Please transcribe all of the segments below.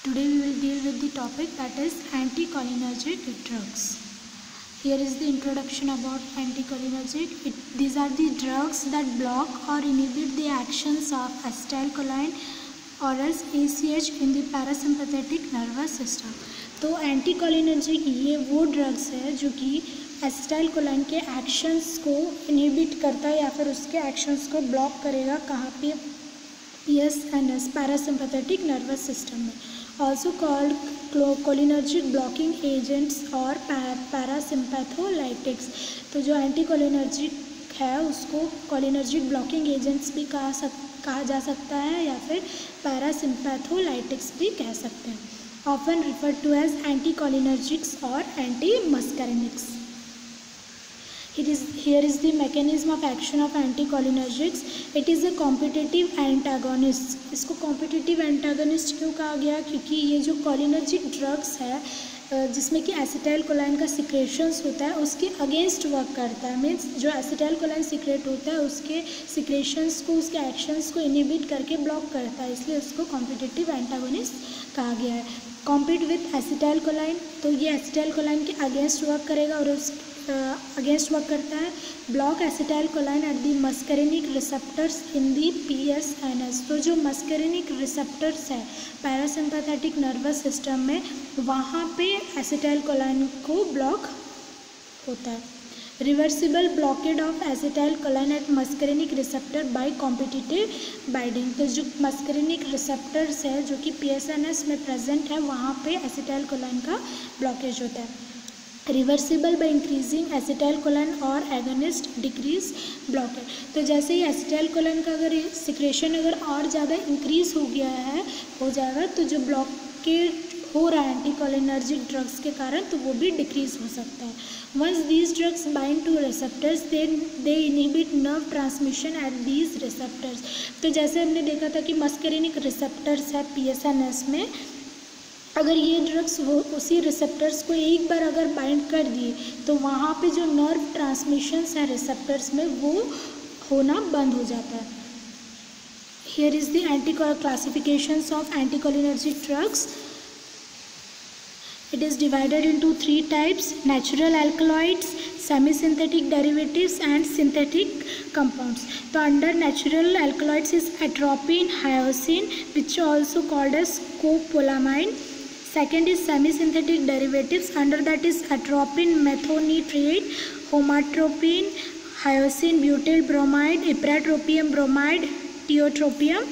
Today we will deal with the topic that is anticholinergic drugs. Here is the introduction about anticholinergic. These are the drugs that block or inhibit the actions of acetylcholine or else ACH in the parasympathetic nervous system. तो anticholinergic ये वो drugs है जो कि acetylcholine के actions को inhibit करता है या फिर उसके एक्शंस को ब्लॉक करेगा कहाँ पे PSNS पैरासिम्पैथेटिक नर्वस सिस्टम में. Also called cholinergic blocking agents और पैरासिम्पैथोलाइटिक्स. तो जो एंटीकोलिनर्जिक है उसको कोलिनर्जिक ब्लॉकिंग एजेंट्स भी कहा जा सकता है या फिर पैरासिम्पैथोलाइटिक्स भी कह सकते हैं. often referred to as anticholinergics or antimuscarinics. Here is the mechanism of action of anticholinergics. It is a competitive antagonist. इसको competitive antagonist क्यों कहा गया? क्योंकि ये जो cholinergic drugs है जिसमें कि एसिटाइलकोलाइन का सिक्रेशंस होता है उसके अगेंस्ट वर्क करता है. मीन्स जो एसिटाइलकोलाइन सिक्रेट होता है उसके सिक्रेशंस को उसके एक्शंस को इनहिबिट करके ब्लॉक करता है, इसलिए उसको कॉम्पिटिटिव एंटागोनिस्ट कहा गया है. कॉम्पीट विथ एसिटाइलकोलाइन, तो ये एसिटाइलकोलाइन के अगेंस्ट वर्क करेगा और उस अगेंस्ट वर्क करता है. Block acetylcholine at the muscarinic receptors in the PSNS. तो जो मस्करिनिक रिसेप्टर्स है पैरासिम्पैथेटिक नर्वस सिस्टम में वहाँ पे एसिटाइलकोलाइन को ब्लॉक होता है. Reversible blockade of acetylcholine at muscarinic receptor by competitive binding. तो जो मस्करिनिक रिसेप्टर्स है जो कि PSNS में प्रेजेंट है वहाँ पे एसिटाइलकोलाइन का ब्लॉकेज होता है. रिवर्सिबल बाय इंक्रीजिंग एसिटाइलकोलाइन और एगोनिस्ट डिक्रीज ब्लॉकेज. तो जैसे ही एसिटाइलकोलाइन का अगर सिक्रेशन अगर और ज़्यादा इंक्रीज हो जाएगा तो जो ब्लॉकेज हो रहा है एंटीकोलिनर्जिक ड्रग्स के कारण तो वो भी डिक्रीज हो सकता है. Once these drugs bind to receptors they inhibit nerve transmission at these receptors. तो जैसे हमने देखा था कि मस्करिनिक रिसेप्टर्स है PSNS में, अगर ये ड्रग्स उसी रिसेप्टर्स को एक बार अगर बाइंड कर दिए तो वहाँ पे जो नर्व ट्रांसमिशंस है रिसेप्टर्स में वो होना बंद हो जाता है. Here is the classifications of anticholinergic drugs. It is divided into 3 types: natural alkaloids, semi-synthetic derivatives and synthetic compounds. So under natural alkaloids is atropine, hyoscine, which are also called as scopolamine. Second is semi-synthetic derivatives. Under that is atropine methonitrate, homatropine, hyoscine butyl bromide, ipratropium bromide, tiotropium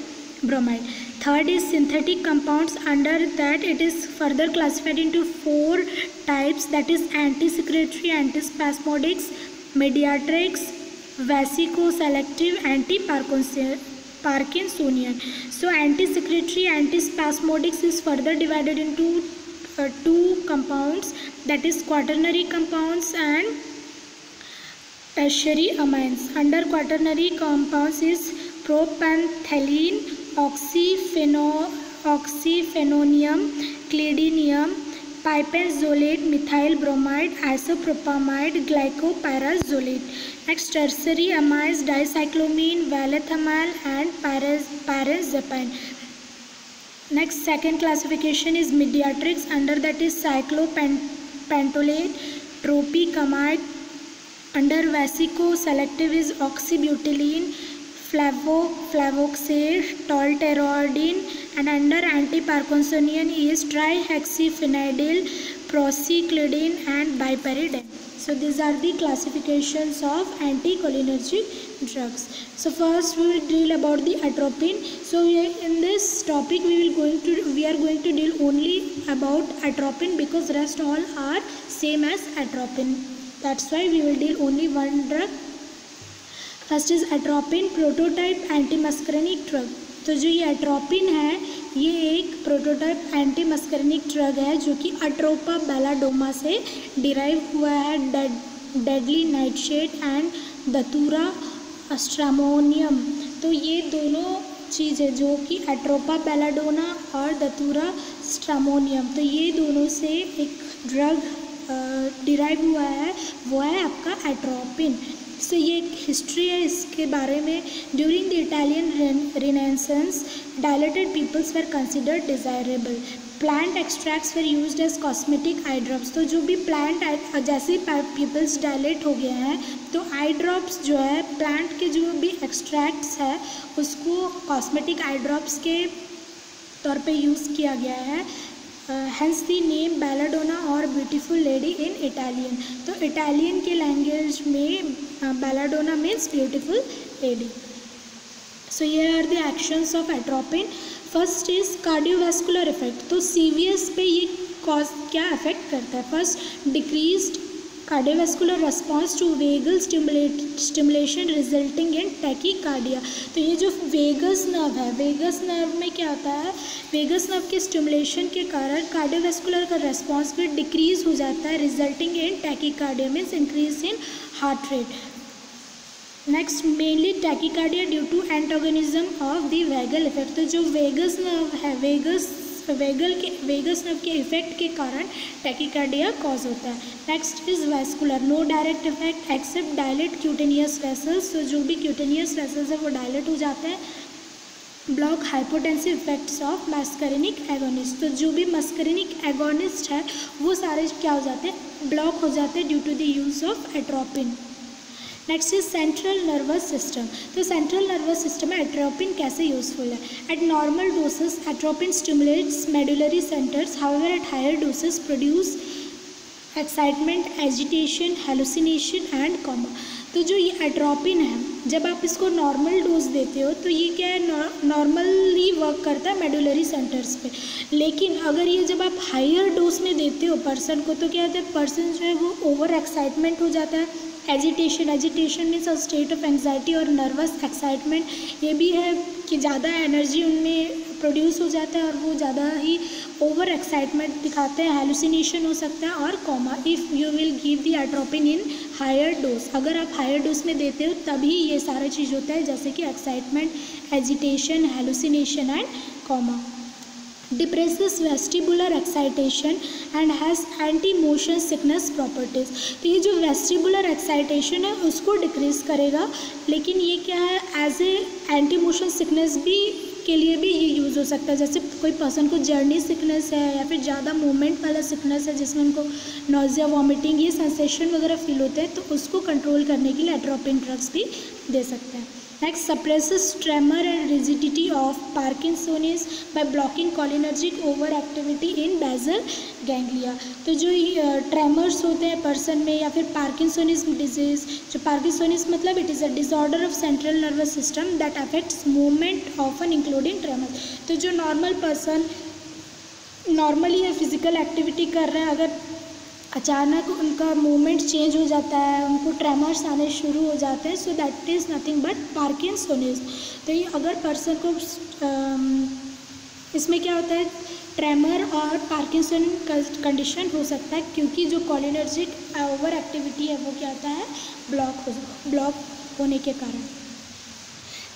bromide. Third is synthetic compounds. Under that it is further classified into 4 types, that is anti-secretory, antispasmodics, mediatrix, vesicoselective, anti-Parkinsonian. So anti-secretory, antispasmodics is further divided into 2 compounds, that is quaternary compounds and tertiary amines. Under quaternary compounds is propanthelene, oxyphenonium, cladinium, pipazolate, methyl bromide, isopropamide, glycopyrazolate. Next, tertiary amines dicyclomine, valethamyl and pyrazapine. Next, second classification is mediatrix. Under that is cyclopentolate, tropicamide. Under vesicoselective is oxybutylene, flavoxate, tolterodine, and under anti-Parkinsonian is trihexyphenidyl, prociclidine and piperidine. So these are the classifications of anticholinergic drugs. So first we will deal about the atropine. So in this topic we are going to deal only about atropine because rest all are same as atropine. That's why we will deal only one drug. First is atropine, prototype antimuscarinic drug. तो जो ये atropine है ये एक prototype antimuscarinic drug है जो कि अट्रोपा बेलाडोमा से डिराइव हुआ है. Deadly nightshade and दतूरा stramonium. तो ये दोनों चीज़ें जो कि अट्रोपा बेलाडोना और दतूरा स्ट्रामोनियम, तो ये दोनों से एक ड्रग डिराइव हुआ है वो है आपका एट्रोपिन. तो ये एक हिस्ट्री है इसके बारे में. During the Italian Renaissance dilated pupils were considered desirable. Plant extracts were used as cosmetic eye drops. तो जो भी प्लांट जैसे पिंपल्स डायलेट हो गया है तो आई ड्रॉप्स जो है प्लांट के जो भी एक्सट्रैक्ट्स है उसको कॉस्मेटिक आई ड्रॉप्स के तौर पे यूज़ किया गया है। हेंस द नेम बेलाडोना और ब्यूटीफुल लेडी इन इटालियन। तो इटालियन के लैंग्वेज में belladonna means beautiful lady. So ये are the actions of atropine. First is cardiovascular effect. तो सीवीएस पे ये कॉज क्या अफेक्ट करता है? First, decreased cardiovascular response to vagal stimulation resulting in tachycardia. तो ये जो वेगस नर्व है, वेगस नर्व में क्या होता है, वेगस नर्व के स्टिमुलेशन के कारण कार्डियोवैस्कुलर का रिस्पॉन्स भी डिक्रीज हो जाता है, resulting in tachycardia means increase in heart rate. Next, mainly tachycardia due to antagonism of the vagal effect. तो जो वेगस नर्व है, वेगस नर्व के इफेक्ट के कारण टैकीकार्डिया कॉज होता है। Next is vascular, no direct effect except dilate cutaneous vessels. तो जो भी क्यूटेनियस वेसल्स है वो डायलेट हो जाते हैं। Block hypotensive effects of muscarinic agonist. तो जो भी मस्करिनिक एगोनिस्ट है वो सारे क्या हो जाते हैं, ब्लॉक हो जाते हैं due to the use of atropine. Next is central nervous system. तो सेंट्रल नर्वस सिस्टम में एट्रोपिन कैसे यूजफुल है? At normal doses atropine stimulates medullary centres, however at higher doses produce excitement, agitation, hallucination and coma. तो जो ये atropine है, जब आप इसको नॉर्मल डोज देते हो तो ये क्या है, नॉर्मली वर्क करता है मेडुलरी सेंटर्स पे। लेकिन अगर ये जब आप हायर डोज में देते हो पर्सन को तो क्या होता है, पर्सन जो है वो ओवर एक्साइटमेंट हो जाता है। Agitation means a state of anxiety, और नर्वस एक्साइटमेंट ये भी है कि ज़्यादा एनर्जी उनमें प्रोड्यूस हो जाता है और वो ज़्यादा ही ओवर एक्साइटमेंट दिखाते हैं। हेलुसिनेशन हो सकता है और coma if you will give the atropine in higher dose. अगर आप हायर डोज में देते हो तभी ये सारा चीज़ होता है, जैसे कि excitement, agitation, hallucination and coma. Depresses vestibular excitation and has anti motion sickness properties. तो ये जो वेस्टिबुलर एक्साइटेशन है उसको डिक्रीज करेगा, लेकिन ये क्या है, as a anti motion sickness भी के लिए भी ये यूज़ हो सकता है। जैसे कोई पर्सन को जर्नी सिकनेस है या फिर ज़्यादा मूवमेंट वाला सिकनेस है जिसमें उनको नॉजिया, वॉमिटिंग, ये सेंसेशन वगैरह फील होते हैं, तो उसको कंट्रोल करने के लिए एट्रोपिन ड्रग्स भी दे सकते हैं। Next, suppresses tremor and rigidity of parkinsonism by blocking cholinergic over activity in basal ganglia. तो जो ट्रेमर्स होते हैं पर्सन में या फिर पार्किंसोनिस डिजीज, जो पार्किंसोनिस मतलब it is a disorder of central nervous system that affects movement often including tremors. तो जो normal person normally physical activity कर रहे हैं, अगर अचानक उनका मूवमेंट चेंज हो जाता है, उनको ट्रेमर्स आने शुरू हो जाते हैं, so that is nothing but parkinsonism. तो ये अगर पर्सन को इसमें क्या होता है, ट्रेमर और पार्किंसन कंडीशन हो सकता है, क्योंकि जो कोलिनर्जिक ओवर एक्टिविटी है वो क्या होता है, ब्लॉक होने के कारण।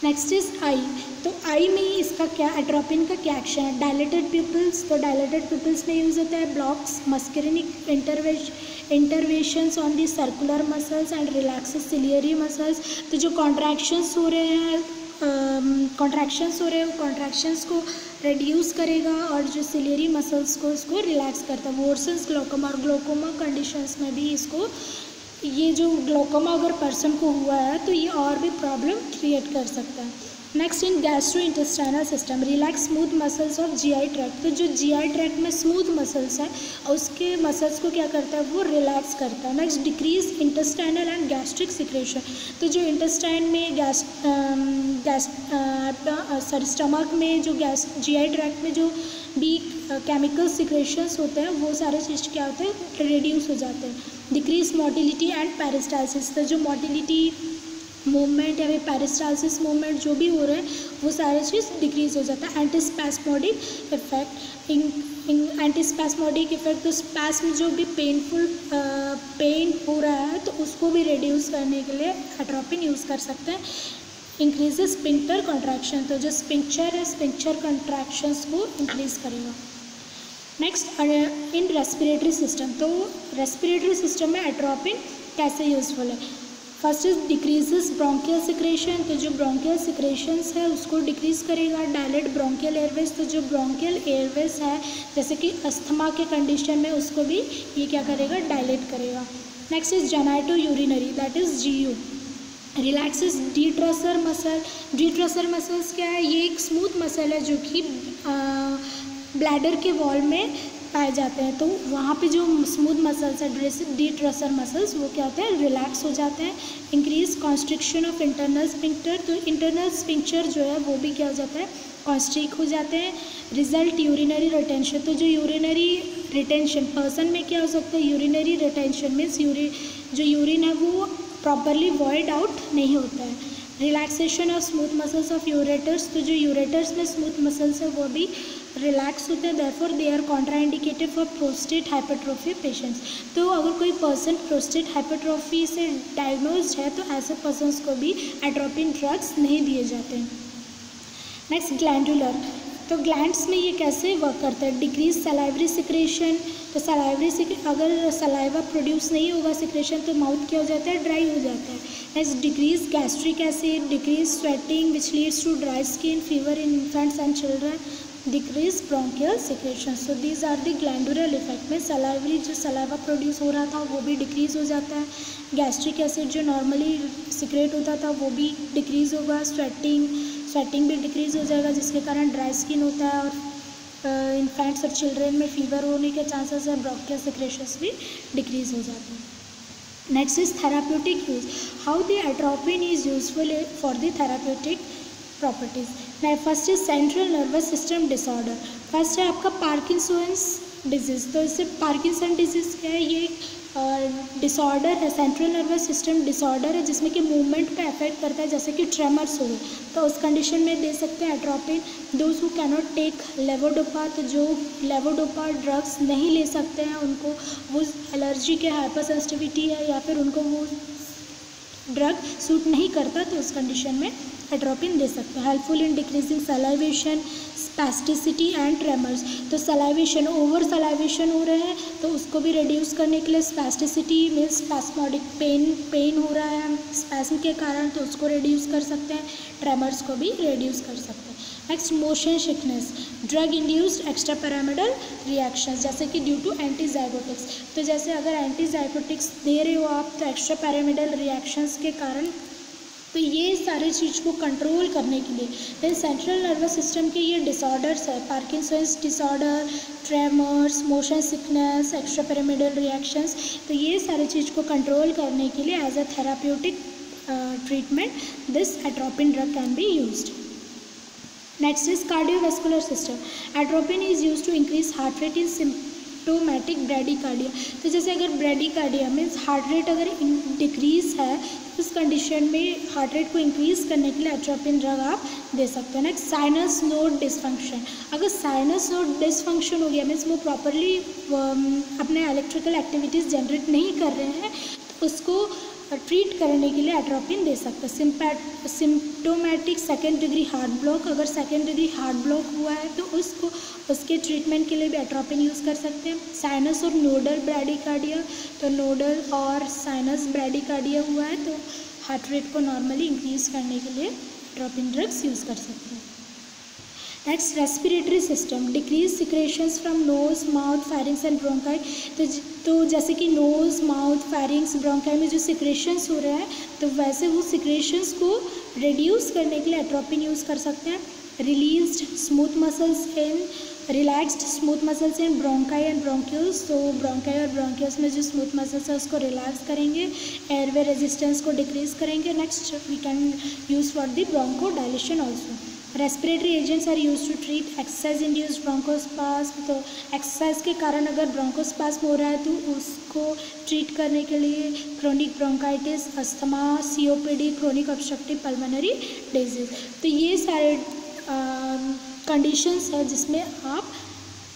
Next is I. तो आई में ही इसका क्या, एट्रोपिन का क्या एक्शन है? Dilated pupils. तो डायलेटेड पिपल्स में यूज़ होता है blocks muscarinic innervations on the circular muscles and relaxes ciliary muscles. तो जो कॉन्ट्रैक्शंस हो रहे हैं कॉन्ट्रैक्शंस को रिड्यूस करेगा और जो सिलियरी मसल्स को उसको रिलैक्स करता है। वोर्सन्स ग्लोकोमा और ग्लोकोमा कंडीशंस में भी इसको, ये जो ग्लोकोमा अगर पर्सन को हुआ है तो ये और भी प्रॉब्लम क्रिएट कर सकता है। Next, in gastrointestinal system relax smooth muscles of GI tract. तो जो जीआई ट्रैक्ट में स्मूथ मसल्स हैं उसके मसल्स को क्या करता है, वो रिलैक्स करता है। Next, decrease intestinal and gastric secretion. तो जो इंटेस्टाइन में स्टमक में जो जीआई ट्रैक्ट में जो भी केमिकल सिक्रेशंस होते हैं वो सारे चीज़ क्या होते हैं, रिड्यूस हो जाते हैं। Decrease motility and peristalsis. तो जो मोटिलिटी मूवमेंट या फिर पेरिस्टाल्सिस मूवमेंट जो भी हो रहे हैं वो सारे चीज़ डिक्रीज हो जाता है। एंटीस्पैस्मोडिक इफेक्ट, एंटीस्पैस्मोडिक इफेक्ट, तो स्पैस्म जो भी पेन हो रहा है तो उसको भी रिड्यूस करने के लिए एट्रोपिन यूज़ कर सकते हैं। Increases sphincter contraction. तो जो स्पिंक्चर है, स्पिंक्चर कॉन्ट्रैक्शंस को इंक्रीज करेगा। नेक्स्ट, इन रेस्पिरेटरी सिस्टम। तो रेस्पिरेटरी सिस्टम में एट्रोपिन कैसे यूजफुल है? First is decreases bronchial secretion, तो जो ब्रोंकियल सिक्रेशंस है उसको डिक्रीज करेगा। डायलेट ब्रोंकियल एयरवेज, तो जो ब्रोंकियल एयरवेज है जैसे कि अस्थमा के कंडीशन में उसको भी ये क्या करेगा, डायलेट करेगा। Next is genito urinary, that is GU, relaxes detrusor muscle. Detrusor muscles क्या है, ये एक स्मूथ मसल है जो कि ब्लैडर के वॉल में पाए जाते हैं। तो वहाँ पे जो स्मूथ मसल्स है डिट्रसर मसल्स वो क्या होते हैं, रिलैक्स हो जाते हैं। Increase constriction of internal sphincter, तो इंटरनल स्फिंक्टर जो है वो भी क्या हो जाता है, कॉन्स्ट्रिक्ट हो जाते हैं। रिजल्ट यूरिनरी रिटेंशन, तो जो यूरिनरी रिटेंशन पर्सन में क्या हो सकता है, यूरिनरी रिटेंशन मीन्स जो यूरिन है वो प्रॉपरली वॉइड आउट नहीं होता है। Relaxation of smooth muscles of ureters, तो जो यूरेटर्स में स्मूथ मसल्स है वो भी रिलैक्स होते हैं, therefore they are contraindicated for prostate hypertrophy patients. तो अगर कोई पर्सन प्रोस्टेट हाइपरट्रोफी से डायग्नोज्ड है तो ऐसे पर्सनस को भी एट्रोपिन ड्रग्स नहीं दिए जाते हैं। नेक्स्ट ग्लैंडुलर, तो ग्लैंड्स में ये कैसे वर्क करता है, डिक्रीज सलाइवरी सिक्रेशन, तो सलाइवरी अगर सलाइवा प्रोड्यूस नहीं होगा सिक्रेशन तो माउथ क्या हो जाता है, ड्राई हो जाता है। Next decrease gastric acid, decrease sweating which leads to dry skin, fever in infants and children, decrease bronchial secretion. So these are the glandular effect में सलाइवरी जो सलाइवा प्रोड्यूस हो रहा था वो भी डिक्रीज हो जाता है। गैस्ट्रिक एसिड जो नॉर्मली सिक्रेट होता था वो भी डिक्रीज होगा। स्वेटिंग भी डिक्रीज हो जाएगा जिसके कारण ड्राई स्किन होता है, और इन्फेंट्स और चिल्ड्रेन में फीवर होने के चांसेस है, ब्रोंकियल सिक्रेशंस भी डिक्रीज हो जाते हैं। Next is therapeutic use, how the atropine is useful for the therapeutic properties. First is central nervous system disorder, first है आपका पार्किंसंस डिजीज़। तो इससे पार्किंसन डिजीज़ क्या है, ये डिसऑर्डर है, सेंट्रल नर्वस सिस्टम डिसऑर्डर है जिसमें कि मूवमेंट पे अफेक्ट करता है, जैसे कि ट्रेमर्स हो गए तो उस कंडीशन में दे सकते हैं atropine. Those who cannot take levodopa, तो जो लेवोडोपा ड्रग्स नहीं ले सकते हैं उनको वो एलर्जी के हाइपर सेंसिटिविटी है या फिर उनको वो ड्रग सूट नहीं करता तो उस कंडीशन में एट्रोपिन दे सकते हैं। Helpful in decreasing salivation, spasticity and tremors, तो सलाइवेशन ओवर सलाइवेशन हो रहे हैं तो उसको भी रिड्यूस करने के लिए, स्पैस्टिसिटी मीन्स स्पैस्मोडिक पेन हो रहा है स्पैस्म के कारण तो उसको रिड्यूस कर सकते हैं, ट्रेमर्स को भी रिड्यूस कर सकते हैं। Next motion sickness, drug induced extra pyramidal reactions, जैसे कि ड्यू टू एंटीजाइगोटिक्स, तो जैसे अगर एंटीजाइगोटिक्स दे रहे हो आप तो एक्स्ट्रा पैरामिडल रिएक्शंस के कारण, तो ये सारी चीज़ को कंट्रोल करने के लिए फिर सेंट्रल नर्वस सिस्टम के ये डिसऑर्डर्स है, Parkinson's disorder, tremors, motion sickness, extrapyramidal reactions, तो ये सारी चीज़ को कंट्रोल करने के लिए as a therapeutic treatment this atropine drug can be used. Next is cardiovascular system, atropine is used to increase heart rate in symptomatic bradycardia, तो जैसे अगर ब्रैडीकार्डिया मीन्स हार्ट रेट अगर डिक्रीज है उस कंडीशन में हार्ट रेट को increase करने के लिए एट्रोपिन ड्रग आप दे सकते हैं। नेक्स्ट साइनस नोड डिसफंक्शन, अगर साइनस नोड डिसफंक्शन हो गया मीन्स वो प्रॉपरली अपने इलेक्ट्रिकल एक्टिविटीज़ जनरेट नहीं कर रहे हैं तो उसको ट्रीट करने के लिए एट्रोपिन दे सकते हैं। Symptomatic second degree heart block, अगर सेकेंड डिग्री हार्ट ब्लॉक हुआ है तो उसके ट्रीटमेंट के लिए भी एट्रोपिन यूज़ कर सकते हैं। साइनस और नोडल ब्रैडीकार्डिया, तो नोडल और साइनस ब्रैडीकार्डिया हुआ है तो हार्ट रेट को नॉर्मली इंक्रीज करने के लिए एट्रोपिन ड्रग्स यूज़ कर सकते हैं। Next respiratory system, decrease secretions from knows, mouth, pharynx and bronchi, तो जैसे कि नोज, माउथ, फेरिंग्स, ब्रोंकाई में जो सिक्रेशंस हो रहे हैं तो वैसे वो सिक्रेशंस को रिड्यूस करने के लिए एट्रोपिन यूज़ कर सकते हैं। Released smooth muscles in relaxed smooth muscles in bronchi and bronchioles, तो ब्रोंकाई और ब्रोंक्यूल्स में जो स्मूथ मसल्स है उसको रिलैक्स करेंगे, एयरवे रेजिस्टेंस को डिक्रीज करेंगे। Next we can use for the bronchodilation also. Respiratory agents are use to treat exercise induced bronchospasm, तो एक्सरसाइज के कारण अगर ब्रोंकोस्पाज्म हो रहा है तो उसको ट्रीट करने के लिए chronic bronchitis, asthma, COPD, chronic obstructive pulmonary disease, तो ये सारे कंडीशंस है जिसमें आप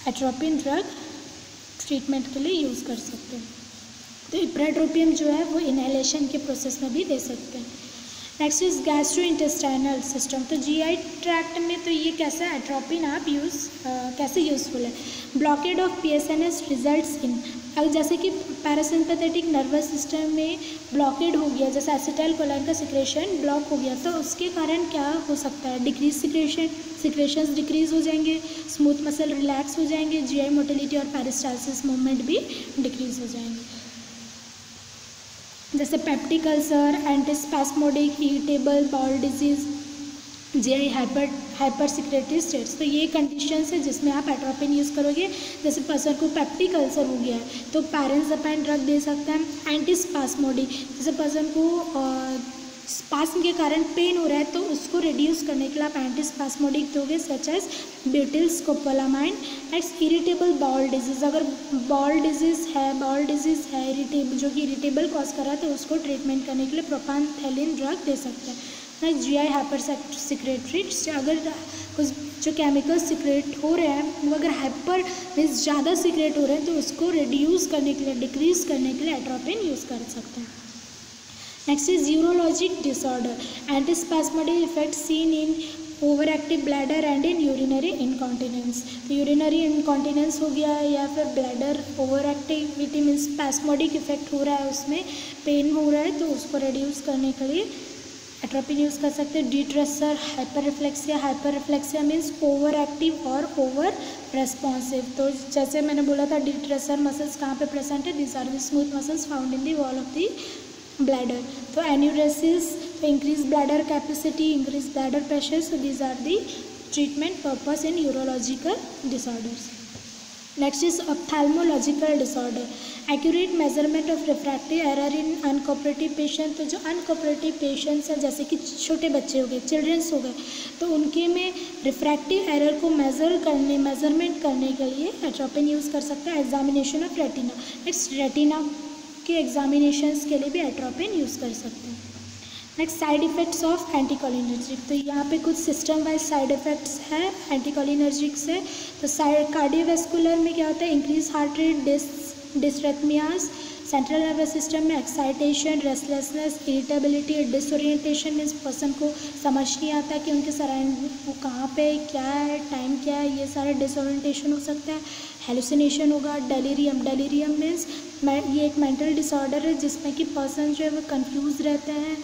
एट्रोपिन ड्रग ट्रीटमेंट के लिए यूज़ कर सकते हैं। तो इप्राट्रोपियम जो है वो इनहेलेशन के प्रोसेस में भी दे सकते हैं। नेक्स्ट इज गैस्ट्रोइंटेस्टाइनल सिस्टम, तो GI ट्रैक्ट में तो ये कैसा एट्रोपिन आप कैसे यूज़फुल है। Blockade of PSNS results in, अब जैसे कि पैरासिम्पैथेटिक नर्वस सिस्टम में ब्लॉकेड हो गया, जैसे एसिटाइलकोलाइन का सिक्रेशन ब्लॉक हो गया, तो उसके कारण क्या हो सकता है, डिक्रीज सिक्रेशंस डिक्रीज हो जाएंगे, स्मूथ मसल रिलैक्स हो जाएंगे, GI मोटिलिटी और पेरिस्टालसिस मूवमेंट भी डिक्रीज हो जाएंगे। जैसे peptic ulcer, antispasmodic, irritable bowel disease, GI hyper secretory states, तो ये कंडीशंस है जिसमें आप एट्रोपिन यूज़ करोगे। जैसे पर्सन को पेप्टिक अल्सर हो गया है तो पैरेंजापाइन ड्रग दे सकते हैं। एंटीस्पैस्मोडिक, जैसे पर्सन को स्पास्म के कारण पेन हो रहा है तो उसको रिड्यूस करने के लिए आप एंटीस्पैस्मोडिक दोगे, such as butyl scopolamine. Next irritable bowel disease, अगर बाउल डिजीज़ है इरिटेबल, जो कि इरिटेबल कॉज कर रहा है तो उसको ट्रीटमेंट करने के लिए प्रोपानथेलिन ड्रग दे सकते हैं। नेक्स्ट GI हाइपर सिक्रेटरी, अगर कुछ जो केमिकल सिक्रेट हो रहे हैं वो अगर हाइपर मीन्स ज़्यादा सिक्रेट हो रहे हैं तो उसको रिड्यूस करने के लिए, डिक्रीज करने के लिए एट्रोपिन यूज़ कर सकते हैं। Next is urologic disorder, antispasmodic effect seen in over active bladder and in urinary incontinence, तो यूरिनरी इनकॉन्टिनेंस हो गया है या फिर bladder over activity means spasmodic effect हो रहा है, उसमें पेन हो रहा है तो उसको रिड्यूस करने के लिए एट्रोपिन यूज़ कर सकते हैं। Detrusor, hyper reflexia means over active और ओवर रेस्पॉन्सिव, तो जैसे मैंने बोला था डिट्रेसर मसल्स कहाँ पे प्रेजेंट है, this are the smooth muscles found in the wall of the bladder. तो एन्यूरेसिस, तो increase bladder capacity, increase bladder pressure, so these are the treatment purpose in urological disorders. Next is ophthalmological disorder, accurate measurement of refractive error in uncooperative patient, तो जो uncooperative patients हैं जैसे कि छोटे बच्चे हो गए, चिल्ड्रंस हो गए, तो उनके में रिफ्रैक्टिव एरर को मेजरमेंट करने के लिए एट्रोपिन यूज़ कर सकते हैं। Examination of retina, next retina के एग्जामिनेशंस के लिए भी एट्रोपिन यूज़ कर सकते हैं। Next side effects of anticholinergic, तो यहाँ पे कुछ सिस्टम वाइज साइड इफ़ेक्ट्स हैं एंटीकोलिनर्जिक से। तो कार्डियोवैस्कुलर में क्या होता है, increase heart rate, dysrhythmias, central nervous system में excitation, restlessness, irritability, disorientation means person को समझ नहीं आता कि उनके सराउंडिंग वो कहाँ पे क्या है, टाइम क्या है, ये सारे डिसोरिएंटेशन हो सकता है। हेलुसिनेशन होगा। डेलीरियम मीन्स ये एक मेंटल डिसऑर्डर है जिसमें कि पर्सन जो है वो कंफ्यूज रहते हैं,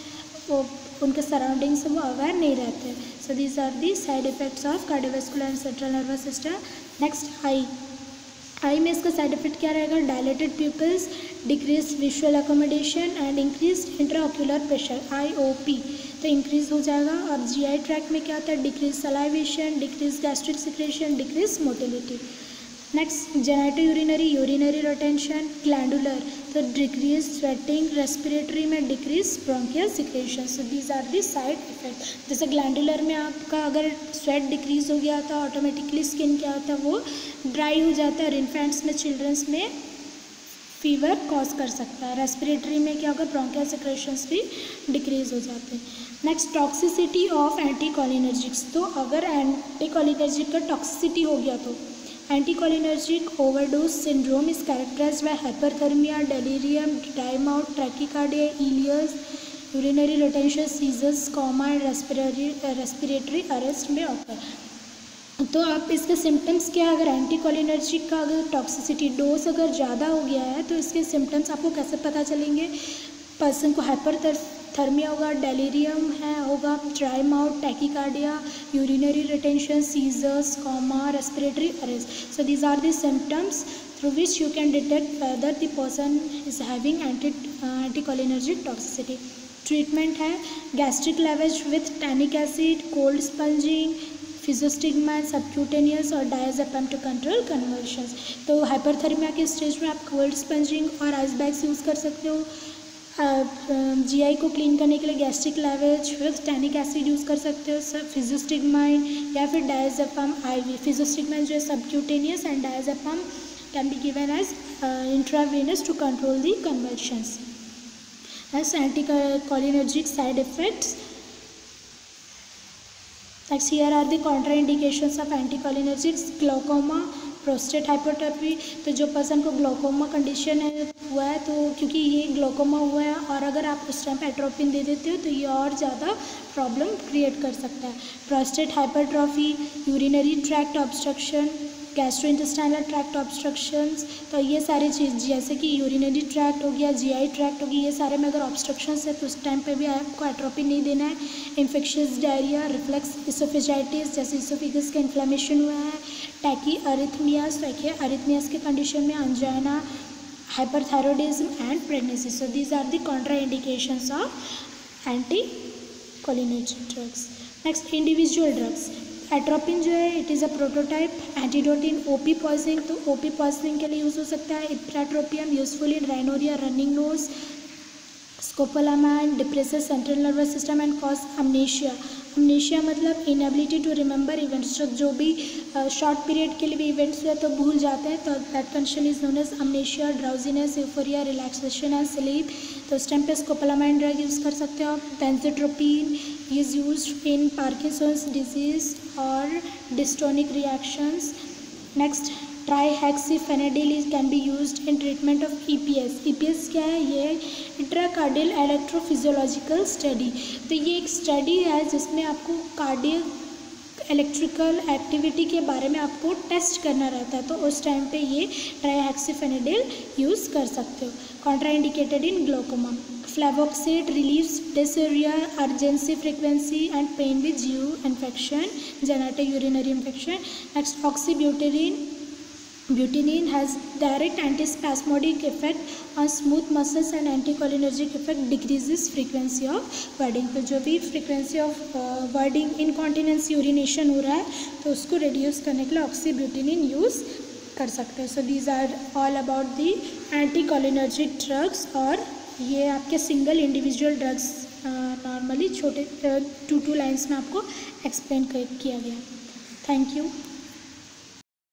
वो उनके सराउंडिंग से वो अवेयर नहीं रहते हैं। So these are the side effects of cardiovascular and central nervous system. Next eye में इसका साइड इफेक्ट क्या रहेगा, dilated pupils, decrease visual accommodation and increase intraocular pressure, IOP, तो इंक्रीज हो जाएगा। और GI ट्रैक्ट में क्या होता है, decrease salivation, decrease gastric secretion, decrease motility. Next genitourinary retention, glandular, तो डिक्रीज स्वेटिंग, रेस्पिरेटरी में decrease bronchial secretion. So these are the side effect. जैसे ग्लैंडुलर में आपका अगर स्वेट डिक्रीज हो गया तो ऑटोमेटिकली स्किन क्या होता है, वो ड्राई हो जाता है और इन्फेंट्स में, चिल्ड्रंस में फीवर कॉज कर सकता है। रेस्पिरेटरी में क्या होगा, ब्रोंकियल सिक्रेशंस भी डिक्रीज हो जाते हैं। नेक्स्ट टॉक्सिसिटी ऑफ एंटीकोलिनर्जिक्स, तो अगर एंटीकोलिनर्जिक का टॉक्सिसिटी हो गया तो anticholinergic overdose syndrome is characterised by hyperthermia, delirium, dry mouth, tachycardia, ileus, urinary retention, seizures, coma and respiratory arrest में ऑकर। तो आप इसके सिम्टम्स क्या है, अगर एंटीकोलिनर्जिक का अगर टॉक्सिसिटी डोज अगर ज़्यादा हो गया है तो इसके सिम्टम्स आपको कैसे पता चलेंगे, पर्सन को हाइपरथर्मिया होगा, डेलीरियम होगा, dry mouth, tachycardia, urinary retention, seizures, coma, respiratory arrest. So these are the symptoms through which you can detect whether the person is having anticholinergic toxicity. Treatment है gastric lavage with tannic acid, cold sponging, physostigmine, subcutaneous और diazepam to control convulsions. तो hyperthermia के stage में आप cold sponging और ice bags use कर सकते हो। GI को क्लीन करने के लिए gastric lavage with tannic acid use कर सकते हो, फिजियोस्टिग्माइन या फिर डायज़ेपम IV। फिजियोस्टिग्माइन जो है subcutaneous and diazepam can be given as intravenous to control the convulsions. As anticholinergic side effects. Next, here are the contraindications of anticholinergics. Glaucoma, prostate hypertrophy, तो जो person को ग्लोकोमा कंडीशन हुआ है तो क्योंकि ये ग्लोकोमा हुआ है और अगर आप उस टाइम पे एट्रोपिन दे देते हो तो ये और ज़्यादा प्रॉब्लम क्रिएट कर सकता है। Prostate hypertrophy, urinary tract obstruction, gastrointestinal tract obstructions, तो ये सारी चीज़ जैसे कि यूरिनरी ट्रैक्ट हो गया, जीआई ट्रैक्ट हो गई, ये सारे में अगर ऑब्स्ट्रक्शंस है तो उस टाइम पे भी आपको एट्रोपिन नहीं देना है। इन्फेक्शियस डायरिया, रिफ्लेक्स इसोफेजाइटिस, जैसे इसोफिगस का इन्फ्लेमेशन हुआ है, टैकी अरिथमियास, देखिए अरिथमियास के कंडीशन में angina, hyperthyroidism and pregnancy. So these are the contraindications of anticholinergic drugs. Next, individual drugs. Atropine जो है it is a prototype antidote in OP poisoning, तो ओपी पॉइजनिंग के लिए यूज़ हो सकता है। Ipratropium useful in rhinorrhoea, running nose. Scopolamine depresses central nervous system and cause amnesia. Amnesia मतलब inability to remember events, जो भी शॉर्ट पीरियड के लिए भी इवेंट्स हुए तो भूल जाते हैं, तो that condition is known as amnesia. Drowsiness, euphoria, relaxation and sleep, तो उस टाइम पे स्कोपोलामाइन ड्रग यूज़ कर सकते हो। Benztropine is used in Parkinson's disease और dystonic reactions. Next, trihexyphenidyl can be used in treatment of EPS. EPS क्या है? ये इंट्राकार्डियल इलेक्ट्रोफिजियोलॉजिकल स्टडी, तो ये एक स्टडी है जिसमें आपको कार्डियक इलेक्ट्रिकल एक्टिविटी के बारे में आपको टेस्ट करना रहता है, तो उस टाइम पे ये ट्राईहेक्सीफेनेडिल यूज़ कर सकते हो। Contraindicated in glaucoma. Flavoxate relieves dysuria, urgency, frequency and pain with GU infection, genital urinary infection. Next, oxybutynin. Butynin has direct antispasmodic effect on smooth muscles and anticholinergic effect, decreases frequency of voiding. तो जो भी frequency of voiding, incontinence, urination हो रहा है तो उसको reduce करने के लिए oxybutynin यूज़ कर सकते हैं। So these are all about the anticholinergic drugs, और ये आपके सिंगल इंडिविजुअल ड्रग्स नॉर्मली छोटे 2 लाइन्स में आपको एक्सप्लेन किया गया। Thank you.